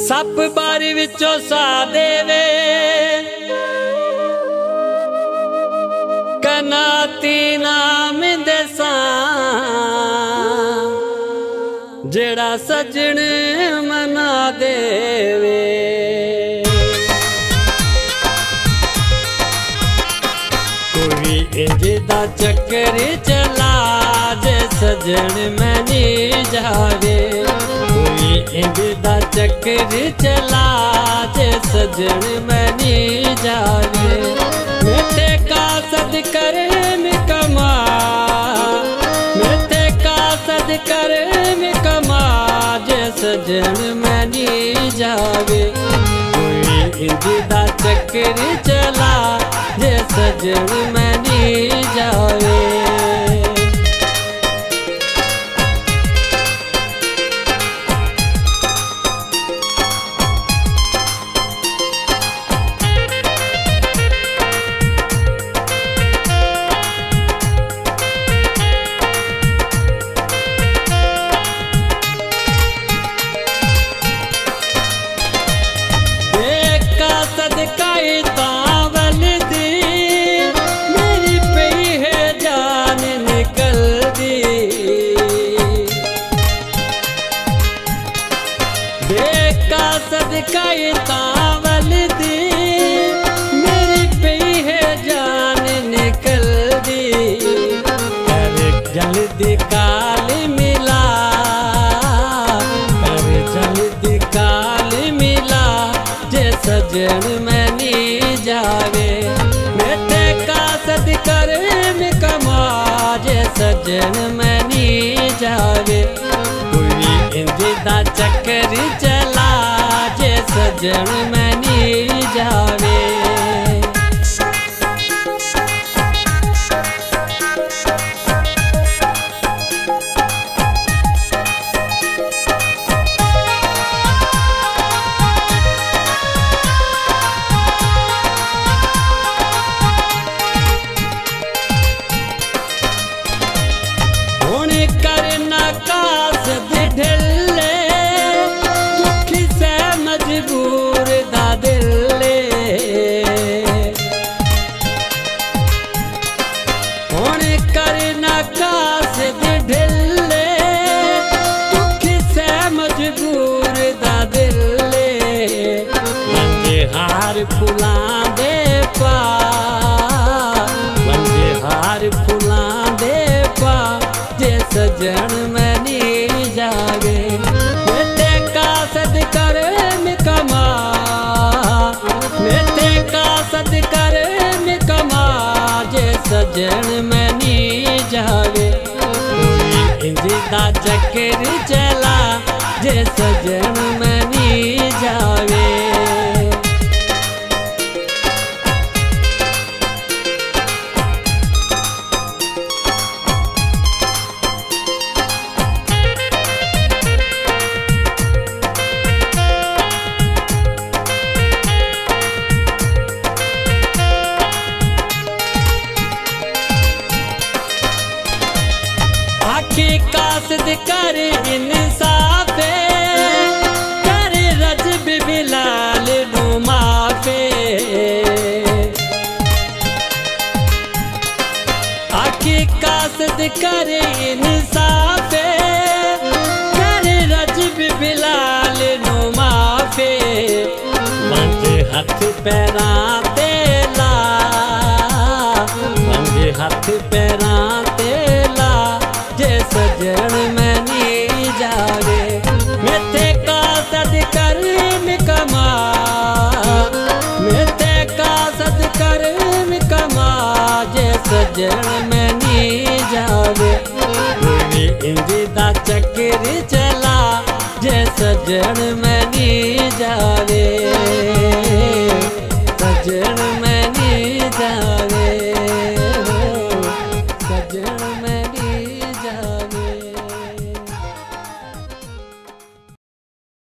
सप बारी विचों सा देवे कनाती नाम देसा जेड़ा सजन मना देवे। कोई इंजदा चक्कर चला जे सजन मनी जावे। कोई इंजदा चक्कर चला जे सजन मनी जावे। मिठे का सद करे में कमा, मिठे का सद करे में कमा जे सजन मनी जावे। कोई इंजदा चक्कर चला जे सजन मनी जावे। सदकाए तावल दी मेरी पे है जान निकल दी। कर जल्दी काल मिला, कर जल्दी काल मिला जे सजन मनी जावे। मिठे का सदकर में कमा जे सजन मनी जावे। कोई इंजदा चक्कर चला जे सजन मनी जावे। हुण करना कास ढिले दुखी से मजबूर दा दिले। हुण करना कास ढिले दुखी से मजबूर दा दिले। मंजे हार फुलां दे पा, मंजे हार फुलां दे पा जे सजन मनी जावे। मिठे का सदकर में कमा, मिठे का सदकर में कमा जे सजन मनी जावे। कोई इंजदा चक्कर चला जे सजन मनी जावे। आखी कासद कर इंसाफे कर रजब बिलाल नु माफे। आखी कासद कर इंसाफे कर रजब बिलाल नु माफे। मंजे हथ पैरां ते ला, मंजे हथ पैरां ते ला जे सजन मनी जावे। मिठे का सदकर में कमा, मिठे का सदकर में कमा जे सजन मनी जावे। कोई इंजदा चक्कर चला जे सजन मनी जावे। सजन